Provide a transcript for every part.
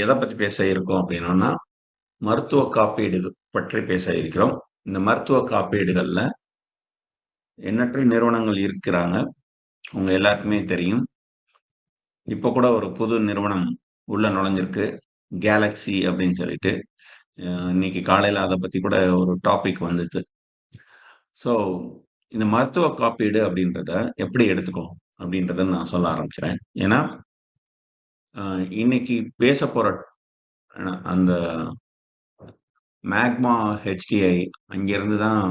எத பத்தி பேச இருக்கோம் அப்படின்னோம்னா, மருத்துவ காப்பீடு பற்றி பேச இருக்கிறோம். இந்த மருத்துவ காப்பீடுகள்ல எண்ணற்ற நிறுவனங்கள் இருக்கிறாங்க. உங்க எல்லாருக்குமே தெரியும். இப்ப கூட ஒரு புது நிறுவனம் உள்ள நுழைஞ்சிருக்கு. கேலக்ஸி அப்படின்னு சொல்லிட்டு. இன்னைக்கு காலையில அத பத்தி கூட ஒரு டாபிக் வந்துச்சு. ஸோ, இந்த மருத்துவ காப்பீடு அப்படின்றத எப்படி எடுத்துக்கணும்? அப்படின்றத நான் சொல்ல ஆரம்பிக்கிறேன். ஏன்னா, அ இன்னைக்கு பேசப்போற அந்த மேக்மா ஹெச்டிஐ அங்கிருந்து தான்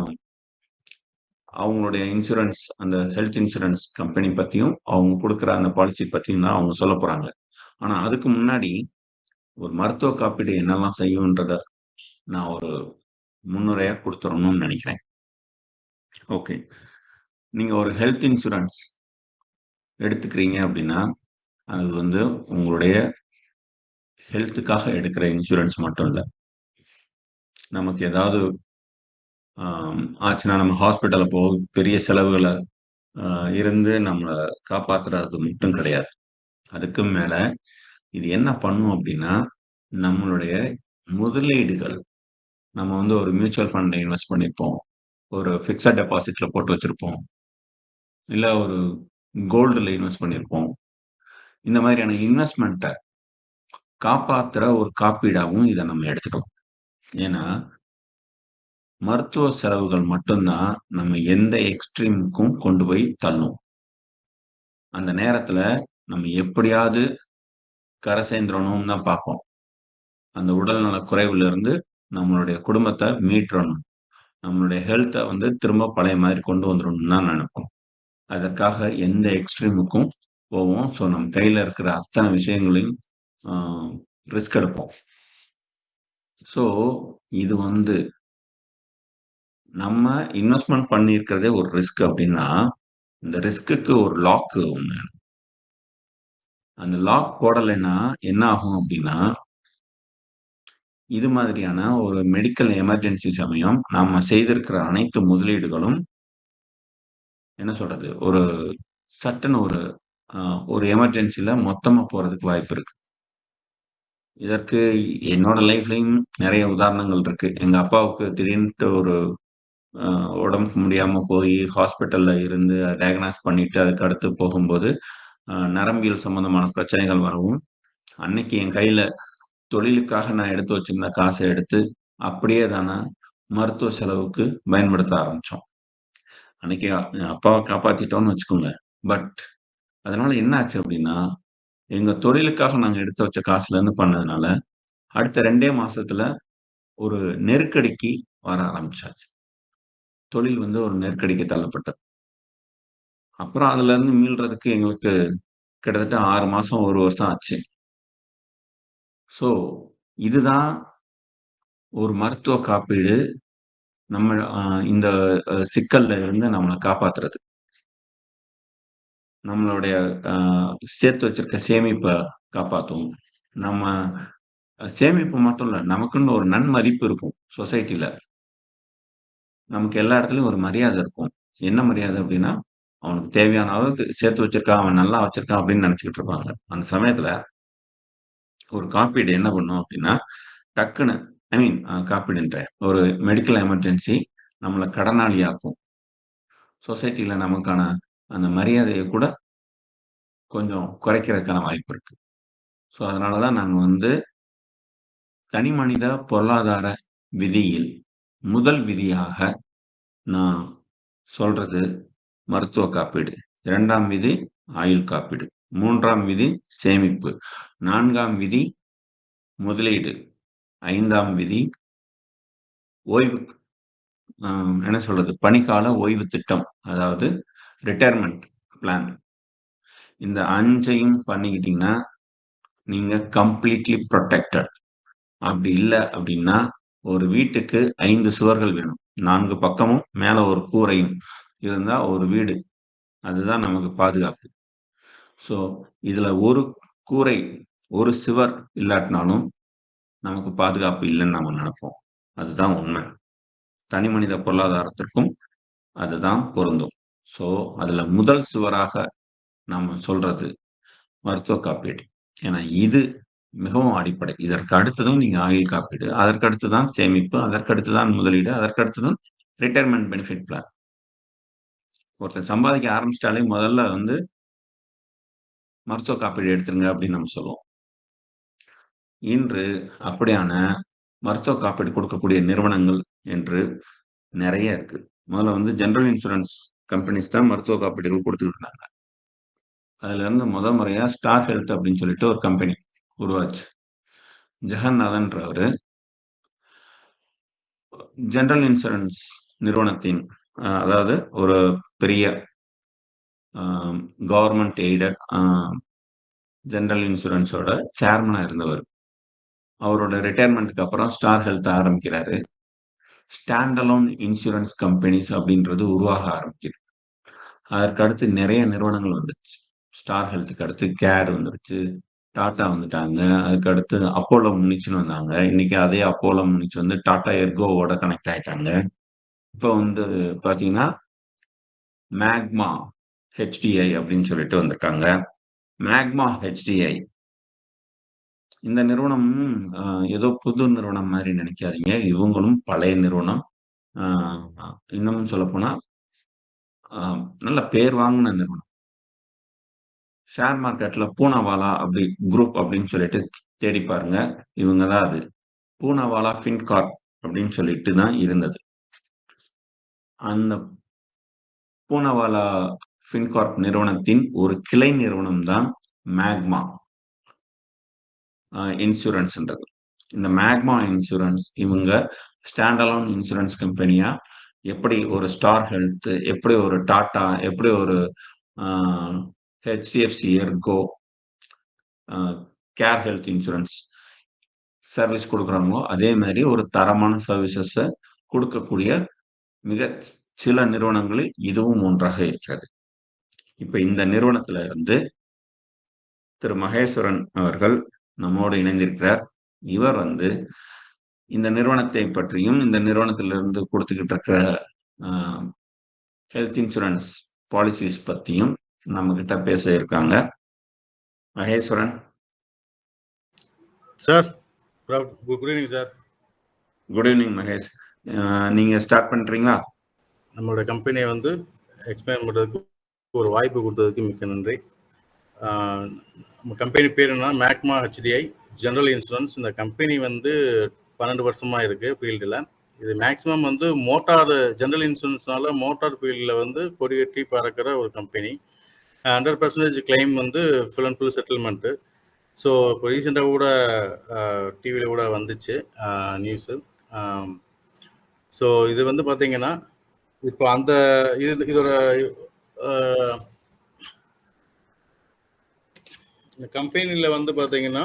அவங்களுடைய இன்சூரன்ஸ் அந்த ஹெல்த் இன்சூரன்ஸ் கம்பெனி பத்தியும், அவங்க குடுக்குற அந்த பாலிசி பத்தியும் தான் அவங்க சொல்லப் போறாங்க. ஆனா அதுக்கு முன்னாடி ஒரு மருத்துவ காப்பீடு என்னெல்லாம் செய்யும்ன்றத நான் ஒரு முன்னுரையா குடுத்துறணும்னு நெனைக்கிறேன். ஓகே. நீங்க ஒரு ஹெல்த் இன்சூரன்ஸ் எடுத்துக்கிறீங்க அப்படின்னா, அது வந்து உங்களுடைய ஹெல்த்துக்காக எடுக்கிற இன்சூரன்ஸ் மட்டும் இல்ல. நமக்கு ஏதாவது ஆச்சுன்னா நம்ம ஹாஸ்பிட்டல்ல பெரிய செலவுகள அ இருந்து நம்மள காப்பாத்துறது மட்டும் கிடையாது. அதுக்கும் மேல இது என்ன பண்ணும் அப்டின்னா, நம்மளுடைய முதலீடுகள் நம்ம வந்து ஒரு மியூச்சுவல் ஃபண்ட்ல இன்வெஸ்ட் பண்ணியிருப்போம். ஒரு பிக்ஸட் டெபாசிட்ல போட்டு வச்சிருப்போம். இல்ல ஒரு கோல்டுல இன்வெஸ்ட் பண்ணியிருப்போம். இந்த மாதிரியான இன்வெஸ்ட்மென்ட்ட காப்பாத்துற ஒரு காப்பீடாவும் இத நம்ம எடுத்துக்கலாம். ஏன்னா, மருத்துவ செலவுகள் மட்டும் தான் நம்ம எந்த எக்ஸ்ட்ரீமுக்கும் கொண்டு போய் தள்ளும். அந்த நேரத்துல நம்ம எப்படியாவது கரை சேர்ந்துரணும்னு தான் பார்ப்போம். அந்த உடல்நல குறைவிலிருந்து நம்மளுடைய குடும்பத்த மீட்றணும். நம்மளுடைய ஹெல்த்த வந்து திரும்ப பழைய மாதிரி கொண்டு வந்துரணும்னு தான் நெனைப்போம். அதற்காக எந்த எக்ஸ்ட்ரீமுக்கும் போவோம். ஸோ, நம்ம கையில இருக்கிற அத்தன விஷயங்களையும் ஆ ரிஸ்க் எடுப்போம். ஸோ, இது வந்து நம்ம இன்வெஸ்ட்மென்ட் பண்ணியிருக்கிறதே ஒரு ரிஸ்க் அப்டின்னா, இந்த ரிஸ்க்குக்கு ஒரு லாக் ஒண்ணு. அந்த லாக் போடலைன்னா என்ன ஆகும் அப்டின்னா, இது மாதிரியான ஒரு மெடிக்கல் எமர்ஜென்சி சமயம் நாம செய்திருக்கிற அனைத்து முதலீடுகளும் என்ன சொல்றது? சட்டுன்னு அ ஒரு எமர்ஜென்சில மொத்தமா போறதுக்கு வாய்ப்பு இருக்கு. இதற்கு என்னோட லைஃப்லயும் நெறைய உதாரணங்கள் இருக்கு. எங்க அப்பாவுக்கு திடீர்னுட்டு ஒரு அ உடம்புக்கு முடியாம போயி ஹாஸ்பிட்டல்ல இருந்து டயக்னாஸ் பண்ணிட்டு அதுக்கு அடுத்து போகும்போது, நரம்பியல் சம்பந்தமான பிரச்சனைகள் வரவும், அன்னைக்கு என் கையில தொழிலுக்காக நான் எடுத்து வச்சிருந்த காச எடுத்து, அப்படியே மருத்துவ செலவுக்கு பயன்படுத்த ஆரம்பிச்சோம். அன்னைக்கு அப்பாவ காப்பாத்திட்டோம்னு வச்சுக்கோங்க. பட் அதனால என்ன ஆச்சு அப்டின்னா, எங்க தொழிலுக்காக நாங்க எடுத்து வச்ச காசுலேருந்து பண்ணதுனால, அடுத்த 2டே மாசத்துல ஒரு நெருக்கடிக்கு வர ஆரம்பிச்சாச்சு. தொழில் வந்து ஒரு நெருக்கடிக்கு தள்ளப்பட்டது. அப்புறம் அதுலருந்து மீள்றதுக்கு எங்களுக்கு கிட்டத்தட்ட 6 மாசம், 1 வருஷம் ஆச்சு. ஸோ, இதுதான் ஒரு மருத்துவ காப்பீடு நம்ம இந்த சிக்கல்ல இருந்து நம்மள காப்பாத்துறது. நம்மளுடைய அ சேர்த்து வச்சிருக்க சேமிப்ப காப்பாத்தும். நம்ம சேமிப்பு மட்டும் இல்ல, நமக்குன்னு ஒரு நன்மதிப்பு இருக்கும் சொசைட்டில. நமக்கு எல்லா இடத்துலயும் ஒரு மரியாதை இருக்கும். என்ன மரியாதை அப்டின்னா, அவனுக்கு தேவையான அளவுக்கு சேர்த்து வச்சிருக்கான், அவன் நல்லா வச்சிருக்கான் அப்டின்னு நெனச்சுக்கிட்டு இருப்பாங்க. அந்த சமயத்துல ஒரு காப்பீடு என்ன பண்ணும் அப்டின்னா, டக்குனு ஐ மீன் காப்பீடுன்றேன். ஒரு மெடிக்கல் எமர்ஜென்சி நம்மள கடனாளியாக்கும். சொசைட்டில நமக்கான அந்த மரியாதைய கூட கொஞ்சம் குறைக்கிறதுக்கான வாய்ப்பு இருக்கு. ஸோ, அதனால தான் நாங்க வந்து தனிமனித பொருளாதார விதியில் முதல் விதியாக நான் சொல்றது மருத்துவ காப்பீடு. 2ஆம் விதி ஆயுள் காப்பீடு. 3ஆம் விதி சேமிப்பு. 4ஆம் விதி முதலீடு. 5ஆம் விதி ஓய்வு என்ன சொல்றது? பணிக்கால ஓய்வு திட்டம். அதாவது ரிட்டயர்மென்ட் பிளான். இந்த 5யும் பண்ணிக்கிட்டீங்கன்னா, நீங்க கம்ப்ளீட்லி புரொடெக்டட். அப்படி இல்ல அப்படின்னா, ஒரு வீட்டுக்கு 5 சுவர்கள் வேணும். 4 பக்கமும் மேல ஒரு கூரையும் இருந்தா ஒரு வீடு. அதுதான் நமக்கு பாதுகாப்பு. ஸோ, இதுல ஒரு கூரை, ஒரு சுவர் இல்லாட்டினாலும் நமக்கு பாதுகாப்பு இல்லன்னு நம்ம நெனைப்போம். அதுதான் உண்மை. தனிமனித பொருளாதாரத்திற்கும் அதுதான் பொருந்தும். ஸோ, அதுல முதல் சுவராக நாம சொல்றது மருத்துவ காப்பீடு. ஏன்னா இது மிகவும் அடிப்படை. இதற்கு அடுத்ததும் நீங்க ஆயுள் காப்பீடு, அதற்கு அடுத்து தான் சேமிப்பு, அதற்கு அடுத்து தான் முதலீடு, அதற்கு அடுத்து தான் ரிட்டயர்மென்ட் பெனிஃபிட் பிளான். ஒருத்தன் சம்பாதிக்க ஆரம்பிச்சுட்டாலே முதல்ல வந்து மருத்துவ காப்பீடு எடுத்துருங்க அப்படின்னு நம்ம சொல்லுவோம். இன்று அப்படியான மருத்துவ காப்பீடு கொடுக்கக்கூடிய நிறுவனங்கள் என்று நெறைய இருக்கு. முதல்ல வந்து ஜெனரல் இன்சூரன்ஸ் கம்பெனிஸ் தான் மருத்துவ காப்பீடுகள் குடுத்துக்கிட்டு இருந்தாங்க. அதுல இருந்து முறையா ஸ்டார் ஹெல்த் அப்படின்னு சொல்லிட்டு ஒரு கம்பெனி உருவாச்சு. ஜெகநாதன்றவரு ஜெனரல் இன்சூரன்ஸ் நிறுவனத்தின் அதாவது ஒரு பெரிய அ கவர்ன்மென்ட் எய்டட் ஜெனரல் இன்சூரன்ஸோட சேர்மனா இருந்தவரு. அவரோட ரிட்டயர்மென்ட்க்கு அப்புறம் ஸ்டார் ஹெல்த் ஆரம்பிக்கிறாரு. ஸ்டாண்ட் அலோன் இன்சூரன்ஸ் கம்பெனிஸ் அப்படின்றது உருவாக ஆரம்பிக்குது. அதற்கு அடுத்து நெறைய நிறுவனங்கள் வந்துருச்சு. ஸ்டார் ஹெல்த்துக்கு அடுத்து கேர் வந்துருச்சு. டாடா வந்துட்டாங்க. அதுக்கு அடுத்து அப்போலோ முனிச்ன்னு வந்தாங்க. இன்னைக்கு அதே அப்போலோ முனிச் வந்து டாடா எர்கோவோட கனெக்ட் ஆயிட்டாங்க. இப்ப வந்து பாத்தீங்கன்னா, மேக்மா ஹெச்டிஐ அப்படின்னு சொல்லிட்டு வந்திருக்காங்க. மேக்மா ஹெச்டிஐ இந்த நிறுவனமும் ஏதோ புது நிறுவனம் மாரி நெனைக்காதீங்க. இவங்களும் பழைய நிறுவனம். அ இன்னமும் சொல்லப்போனா, அ நல்ல பேர் வாங்குன நிறுவனம். ஷேர் மார்க்கெட்ல பூனாவாலா அப்படி குரூப் அப்படின்னு சொல்லிட்டு தேடி பாருங்க. இவங்க தான் அது. பூனாவாலா ஃபின்கார்ப் அப்படின்னு சொல்லிட்டு தான் இருந்தது. அந்த பூனாவாலா ஃபின்கார்ப் நிறுவனத்தின் ஒரு கிளை நிறுவனம் தான் மேக்மா இன்சூரன்ஸ்ன்றது. இந்த மேக்மா இன்சூரன்ஸ் இவங்க ஸ்டாண்ட் அலோன் இன்சூரன்ஸ் கம்பெனியா எப்படி ஒரு ஸ்டார் ஹெல்த், எப்படி ஒரு டாடா, எப்படி ஒரு அ HDFC எர்கோ, அ கேர் ஹெல்த் இன்சூரன்ஸ் சர்வீஸ் குடுக்குறாங்களோ, அதே மாரி ஒரு தரமான சர்வீசஸ குடுக்கக்கூடிய சில நிறுவனங்களில் இதுவும் ஒன்றாக இருக்கிறது. இப்ப இந்த நிறுவனத்துல இருந்து திரு மகேஸ்வரன் அவர்கள் நம்மோடு இணைந்திருக்கிறார். இவர் வந்து இந்த நிறுவனத்தை பற்றியும், இந்த நிறுவனத்திலிருந்து குடுத்துக்கிட்டு இருக்கிற அ ஹெல்த் இன்சூரன்ஸ் பாலிசிஸ் பத்தியும் நம்மகிட்ட பேச இருக்காங்க. Maheswaran. Sir, good evening sir. Good evening Mahesh. நீங்க ஸ்டார்ட் பண்றீங்களா? நம்மளோட கம்பெனியை வந்து எக்ஸ்பிளைன் பண்ணுறதுக்கு ஒரு வாய்ப்பு கொடுத்ததுக்கு மிக்க நன்றி. நம்ம கம்பெனி பேர் என்ன, மேக்மா ஹெச்டிஐ ஜெனரல் இன்சூரன்ஸ். இந்த கம்பெனி வந்து 12 வருஷமாக இருக்குது ஃபீல்டில். இது மேக்ஸிமம் வந்து மோட்டார் ஜெனரல் இன்சூரன்ஸ்னால மோட்டார் ஃபீல்டில் வந்து கொடி கட்டி பறக்கிற ஒரு கம்பெனி. 100% கிளைம் வந்து full and full settlement. So இப்போ ரீசெண்டாக கூட டிவியில் கூட வந்துச்சு நியூஸு. ஸோ இது வந்து பார்த்தீங்கன்னா இப்போ அந்த இதோட இந்த கம்பெனியில் வந்து பார்த்தீங்கன்னா